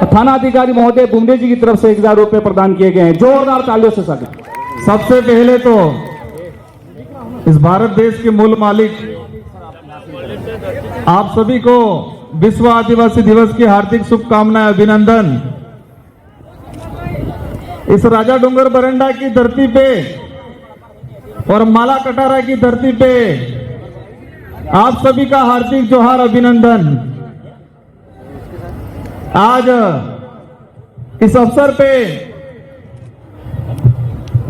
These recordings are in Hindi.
थाना अधिकारी महोदय बुमरे जी की तरफ से 1000 रुपए प्रदान किए गए हैं। जोरदार तालियों से स्वागत। सबसे पहले तो इस भारत देश के मूल मालिक आप सभी को विश्व आदिवासी दिवस की हार्दिक शुभकामनाएं, अभिनंदन। इस राजा डूंगर बरंडा की धरती पे और माला कटारा की धरती पे आप सभी का हार्दिक जोहार, अभिनंदन। आज इस अवसर पे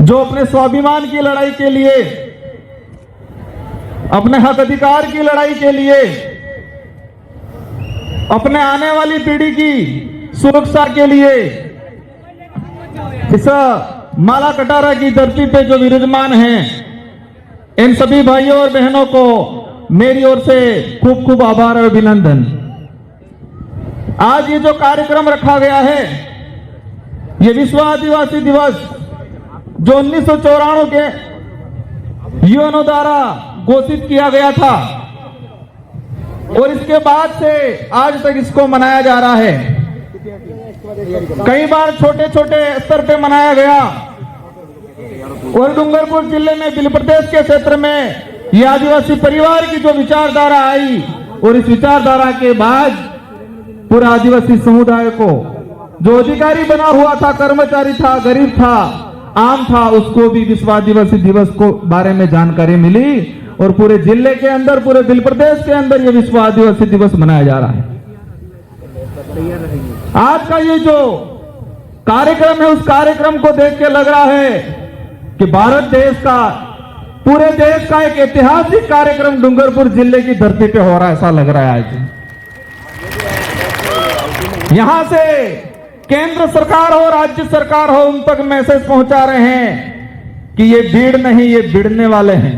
जो अपने स्वाभिमान की लड़ाई के लिए, अपने हक अधिकार की लड़ाई के लिए, अपने आने वाली पीढ़ी की सुरक्षा के लिए इस माला कटारा की धरती पे जो विराजमान हैं, इन सभी भाइयों और बहनों को मेरी ओर से खूब खूब आभार और अभिनंदन। आज ये जो कार्यक्रम रखा गया है, ये विश्व आदिवासी दिवस जो 1994 के यूएनओ द्वारा घोषित किया गया था और इसके बाद से आज तक इसको मनाया जा रहा है। कई बार छोटे छोटे स्तर पे मनाया गया और डूंगरपुर जिले में बिल प्रदेश के क्षेत्र में ये आदिवासी परिवार की जो विचारधारा आई और इस विचारधारा के बाद पूरा आदिवासी समुदाय को जो अधिकारी बना हुआ था, कर्मचारी था, गरीब था, आम था, उसको भी विश्व आदिवासी दिवस को बारे में जानकारी मिली और पूरे जिले के अंदर, पूरे बिल प्रदेश के अंदर ये विश्व आदिवासी दिवस मनाया जा रहा है। आज का ये जो कार्यक्रम है, उस कार्यक्रम को देख के लग रहा है कि भारत देश का, पूरे देश का एक ऐतिहासिक कार्यक्रम डूंगरपुर जिले की धरती पे हो रहा है, ऐसा लग रहा है आज। यहां से केंद्र सरकार हो, राज्य सरकार हो, उन तक मैसेज पहुंचा रहे हैं कि ये भीड़ नहीं, ये भिड़ने वाले हैं।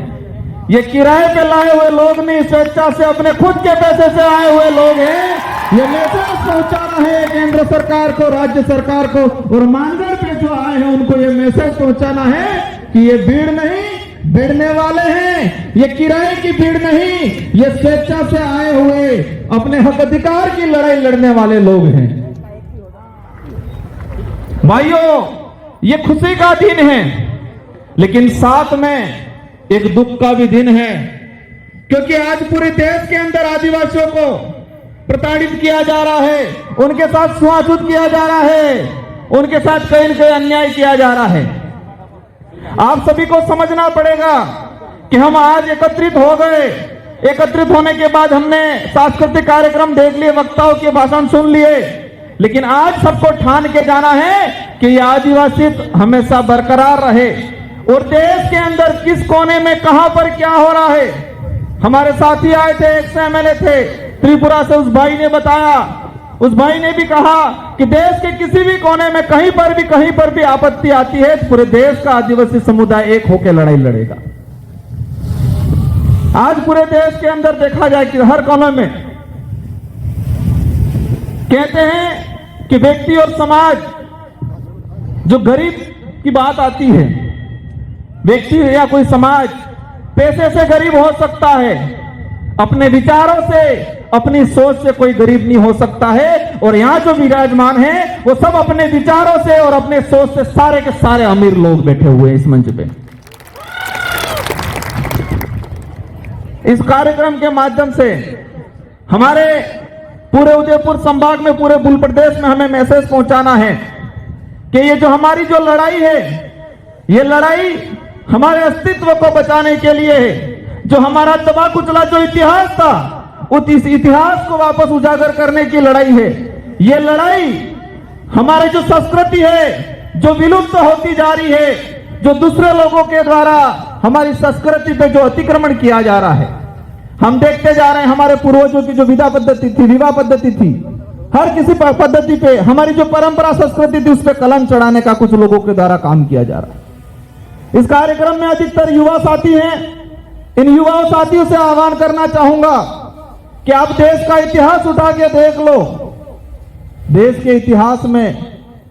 ये किराए पे लाए हुए लोग नहीं, स्वेच्छा से अपने खुद के पैसे से आए हुए लोग हैं। ये मैसेज पहुंचा रहे हैं केंद्र सरकार को, राज्य सरकार को, और मानगढ़ पे जो आए हैं उनको ये मैसेज पहुंचाना है कि ये भीड़ नहीं, भिड़ने वाले हैं। ये किराए की भीड़ नहीं, ये स्वेच्छा से आए हुए अपने हक अधिकार की लड़ाई लड़ने वाले लोग हैं। भाइयों, ये खुशी का दिन है, लेकिन साथ में एक दुख का भी दिन है, क्योंकि आज पूरे देश के अंदर आदिवासियों को प्रताड़ित किया जा रहा है, उनके साथ छुआछूत किया जा रहा है, उनके साथ कहीं न कहीं अन्याय किया जा रहा है। आप सभी को समझना पड़ेगा कि हम आज एकत्रित हो गए। एकत्रित होने के बाद हमने सांस्कृतिक कार्यक्रम देख लिए, वक्ताओं के भाषण सुन लिए, लेकिन आज सबको ठान के जाना है कि ये आदिवासी हमेशा बरकरार रहे और देश के अंदर किस कोने में कहां पर क्या हो रहा है। हमारे साथी आए थे, एक एमएलए थे त्रिपुरा से, उस भाई ने बताया, उस भाई ने भी कहा कि देश के किसी भी कोने में कहीं पर भी आपत्ति आती है तो पूरे देश का आदिवासी समुदाय एक होकर लड़ाई लड़ेगा। आज पूरे देश के अंदर देखा जाए कि हर कोने में कहते हैं कि व्यक्ति और समाज, जो गरीब की बात आती है, व्यक्ति या कोई समाज पैसे से गरीब हो सकता है, अपने विचारों से, अपनी सोच से कोई गरीब नहीं हो सकता है। और यहां जो विराजमान है वो सब अपने विचारों से और अपने सोच से सारे के सारे अमीर लोग बैठे हुए हैं इस मंच पे। इस कार्यक्रम के माध्यम से हमारे पूरे उदयपुर संभाग में, पूरे बिल प्रदेश में हमें मैसेज पहुंचाना है कि ये जो हमारी जो लड़ाई है, ये लड़ाई हमारे अस्तित्व को बचाने के लिए है। जो हमारा दबा कुचला जो इतिहास था, उस इतिहास को वापस उजागर करने की लड़ाई है। ये लड़ाई हमारे जो संस्कृति है, जो विलुप्त होती जा रही है, जो दूसरे लोगों के द्वारा हमारी संस्कृति पे जो अतिक्रमण किया जा रहा है। हम देखते जा रहे हैं हमारे पूर्वजों की जो विवाह पद्धति थी, हर किसी पद्धति पे हमारी जो परंपरा संस्कृति थी उस पर कलम चढ़ाने का कुछ लोगों के द्वारा काम किया जा रहा है। इस कार्यक्रम में अधिकतर युवा साथी हैं। इन युवा साथियों से आह्वान करना चाहूंगा कि आप देश का इतिहास उठा के देख लो। देश के इतिहास में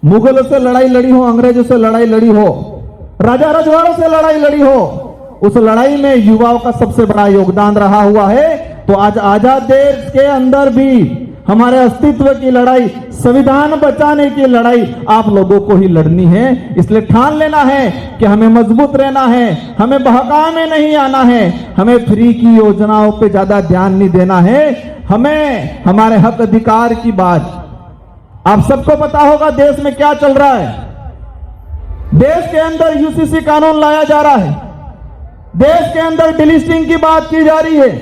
मुगलों से लड़ाई लड़ी हो, अंग्रेजों से लड़ाई लड़ी हो, राजा रजवाड़ों से लड़ाई लड़ी हो, उस लड़ाई में युवाओं का सबसे बड़ा योगदान रहा हुआ है। तो आज आजाद देश के अंदर भी हमारे अस्तित्व की लड़ाई, संविधान बचाने की लड़ाई आप लोगों को ही लड़नी है। इसलिए ठान लेना है कि हमें मजबूत रहना है, हमें बहकावे में नहीं आना है, हमें फ्री की योजनाओं पे ज्यादा ध्यान नहीं देना है, हमें हमारे हक अधिकार की बात। आप सबको पता होगा देश में क्या चल रहा है। देश के अंदर यूसीसी कानून लाया जा रहा है, देश के अंदर डिलिस्टिंग की बात की जा रही है।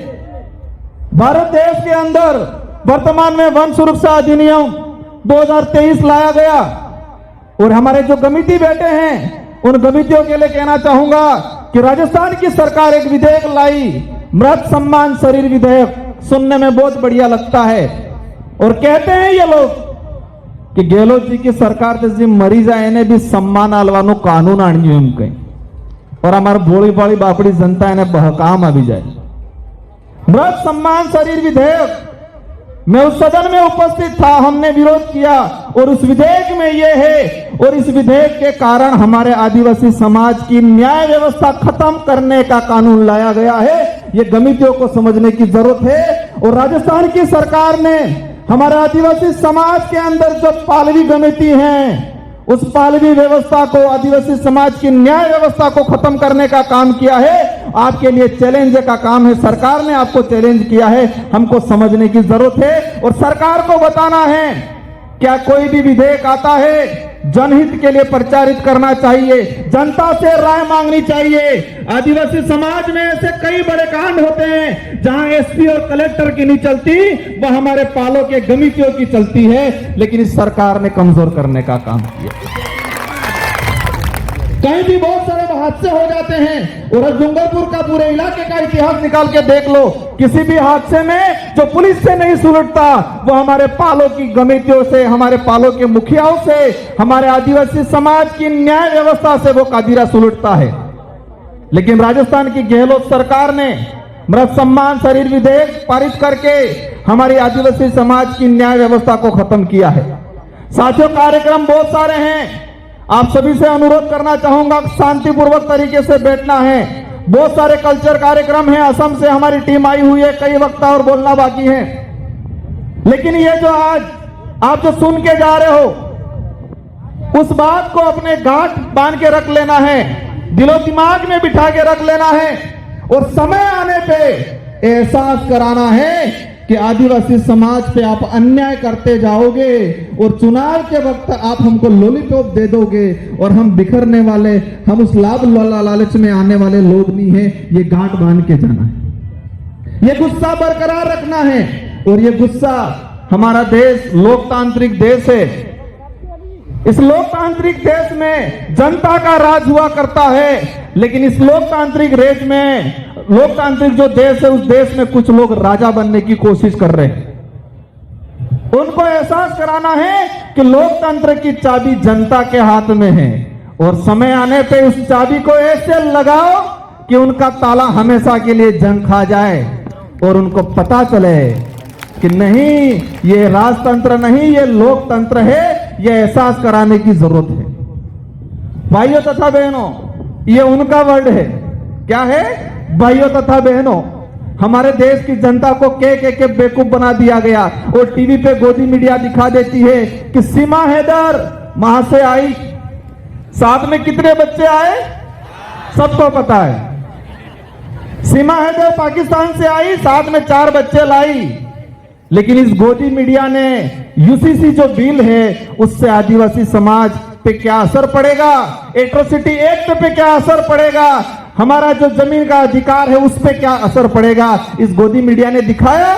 भारत देश के अंदर वर्तमान में वन सुरक्षा अधिनियम 2023 लाया गया और हमारे जो कमेटी बैठे हैं उन कमेटियों के लिए कहना चाहूंगा कि राजस्थान की सरकार एक विधेयक लाई, मृत सम्मान शरीर विधेयक। सुनने में बहुत बढ़िया लगता है और कहते हैं ये लोग कि गहलोत जी की सरकार जैसे मरी जाए ने भी सम्मान आलवानो कानून आणियो एम कहीं और हमारे भोली भाली बापड़ी जनता इन्हें बहकाम आ भी जाए। मृत सम्मान शरीर विधेयक, मैं उस सदन में उपस्थित था, हमने विरोध किया और उस विधेयक में यह है और इस विधेयक के कारण हमारे आदिवासी समाज की न्याय व्यवस्था खत्म करने का कानून लाया गया है। ये कमेटियों को समझने की जरूरत है और राजस्थान की सरकार ने हमारे आदिवासी समाज के अंदर जो पालवी कमेटी है उस पालवी व्यवस्था को, आदिवासी समाज की न्याय व्यवस्था को खत्म करने का काम किया है। आपके लिए चैलेंज का काम है, सरकार ने आपको चैलेंज किया है, हमको समझने की जरूरत है और सरकार को बताना है क्या कोई भी विधेयक आता है जनहित के लिए प्रचारित करना चाहिए, जनता से राय मांगनी चाहिए। आदिवासी समाज में ऐसे कई बड़े कांड होते हैं जहां एसपी और कलेक्टर की नहीं चलती, वह हमारे पालों के कमेटियों की चलती है, लेकिन इस सरकार ने कमजोर करने का काम किया। कहीं भी बहुत सारे हादसे हो जाते हैं और डूंगरपुर का पूरे इलाके का इतिहास निकाल के देख लो, किसी भी हादसे में जो पुलिस से नहीं सुलझता वो हमारे पालों की कमेटियों से, हमारे पालों के मुखियाओं से, हमारे आदिवासी समाज की न्याय व्यवस्था से वो कादिरा सुलझता है। लेकिन राजस्थान की गहलोत सरकार ने मृत सम्मान शरीर विधेयक पारित करके हमारी आदिवासी समाज की न्याय व्यवस्था को खत्म किया है। साथियों, कार्यक्रम बहुत सारे हैं, आप सभी से अनुरोध करना चाहूंगा शांतिपूर्वक तरीके से बैठना है। बहुत सारे कल्चर कार्यक्रम हैं, असम से हमारी टीम आई हुई है, कई वक्ता और बोलना बाकी है। लेकिन ये जो आज आप जो सुन के जा रहे हो उस बात को अपने गांठ बांध के रख लेना है, दिलो दिमाग में बिठा के रख लेना है और समय आने पे एहसास कराना है कि आदिवासी समाज पे आप अन्याय करते जाओगे और चुनाव के वक्त आप हमको लॉलीपॉप दे दोगे और हम बिखरने वाले, हम उस लाभ लालच में आने वाले लोग नहीं है। ये गांठ बांध के जाना है, ये गुस्सा बरकरार रखना है और ये गुस्सा, हमारा देश लोकतांत्रिक देश है। इस लोकतांत्रिक देश में जनता का राज हुआ करता है, लेकिन इस लोकतांत्रिक देश में, लोकतांत्रिक जो देश है उस देश में कुछ लोग राजा बनने की कोशिश कर रहे हैं। उनको एहसास कराना है कि लोकतंत्र की चाबी जनता के हाथ में है और समय आने पे उस चाबी को ऐसे लगाओ कि उनका ताला हमेशा के लिए जंग खा जाए और उनको पता चले कि नहीं, ये राजतंत्र नहीं, ये लोकतंत्र है। ये एहसास कराने की जरूरत है। भाइयों तथा बहनों, ये उनका वर्ड है। क्या है? भाइयों तथा बहनों, हमारे देश की जनता को के बेवकूफ बना दिया गया और टीवी पे गोदी मीडिया दिखा देती है कि सीमा हैदर वहां से आई, साथ में कितने बच्चे आए सबको पता है। सीमा हैदर पाकिस्तान से आई, साथ में 4 बच्चे लाई। लेकिन इस गोदी मीडिया ने यूसीसी जो बिल है उससे आदिवासी समाज पे क्या असर पड़ेगा, एट्रोसिटी एक्ट पे क्या असर पड़ेगा, हमारा जो जमीन का अधिकार है उस पे क्या असर पड़ेगा, इस गोदी मीडिया ने दिखाया।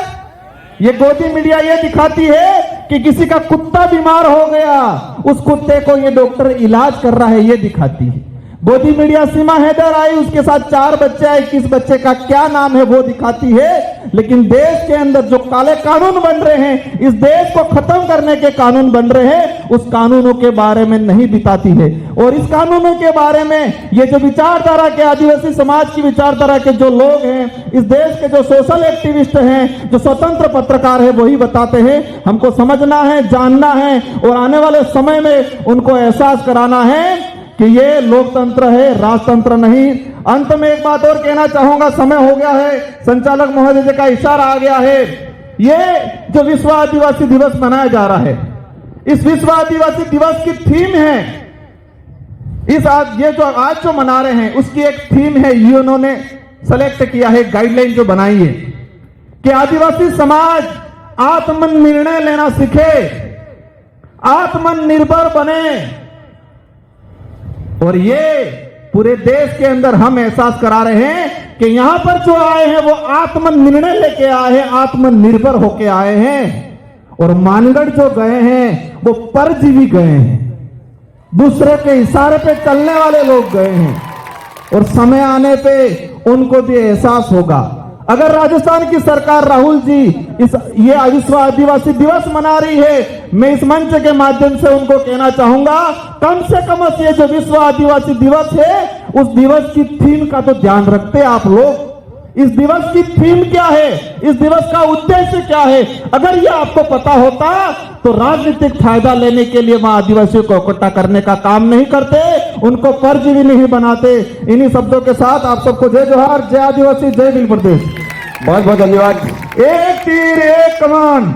ये गोदी मीडिया ये दिखाती है कि किसी का कुत्ता बीमार हो गया, उस कुत्ते को ये डॉक्टर इलाज कर रहा है, ये दिखाती है गोदी मीडिया। सीमा हैदर आई, उसके साथ 4 बच्चे आए, किस बच्चे का क्या नाम है वो दिखाती है। लेकिन देश के अंदर जो काले कानून बन रहे हैं, इस देश को खत्म करने के कानून बन रहे हैं, उस कानूनों के बारे में नहीं बताती है। और इस कानूनों के बारे में ये जो विचारधारा के, आदिवासी समाज की विचारधारा के जो लोग हैं, इस देश के जो सोशल एक्टिविस्ट हैं, जो स्वतंत्र पत्रकार है, वही बताते हैं। हमको समझना है, जानना है और आने वाले समय में उनको एहसास कराना है कि ये लोकतंत्र है, राजतंत्र नहीं। अंत में एक बात और कहना चाहूंगा, समय हो गया है, संचालक महोदय जी का इशारा आ गया है। ये जो विश्व आदिवासी दिवस मनाया जा रहा है, इस विश्व आदिवासी दिवस की थीम है, ये जो आज जो मना रहे हैं उसकी एक थीम है, यूएनओ ने सेलेक्ट किया है, गाइडलाइन जो बनाई है कि आदिवासी समाज आत्मनिर्णय लेना सीखे, आत्मनिर्भर बने। और ये पूरे देश के अंदर हम एहसास करा रहे हैं कि यहां पर जो आए हैं वो आत्मनिर्णय लेके आए हैं, आत्मनिर्भर होके आए हैं। और मानगढ़ जो गए हैं वो परजीवी गए हैं, दूसरे के इशारे पे चलने वाले लोग गए हैं। और समय आने पे उनको भी एहसास होगा। अगर राजस्थान की सरकार, राहुल जी, ये विश्व आदिवासी दिवस मना रही है, मैं इस मंच के माध्यम से उनको कहना चाहूंगा, कम से कम ये जो विश्व आदिवासी दिवस है उस दिवस की थीम का तो ध्यान रखते आप लोग। इस दिवस की थीम क्या है, इस दिवस का उद्देश्य क्या है, अगर ये आपको पता होता तो राजनीतिक फायदा लेने के लिए वहां आदिवासियों को इकट्ठा करने का काम नहीं करते, उनको परजीवी नहीं बनाते। इन्हीं शब्दों के साथ आप सबको जय जोहार, जय आदिवासी, जय भील प्रदेश। बहुत बहुत धन्यवाद। एक तीर एक कमान।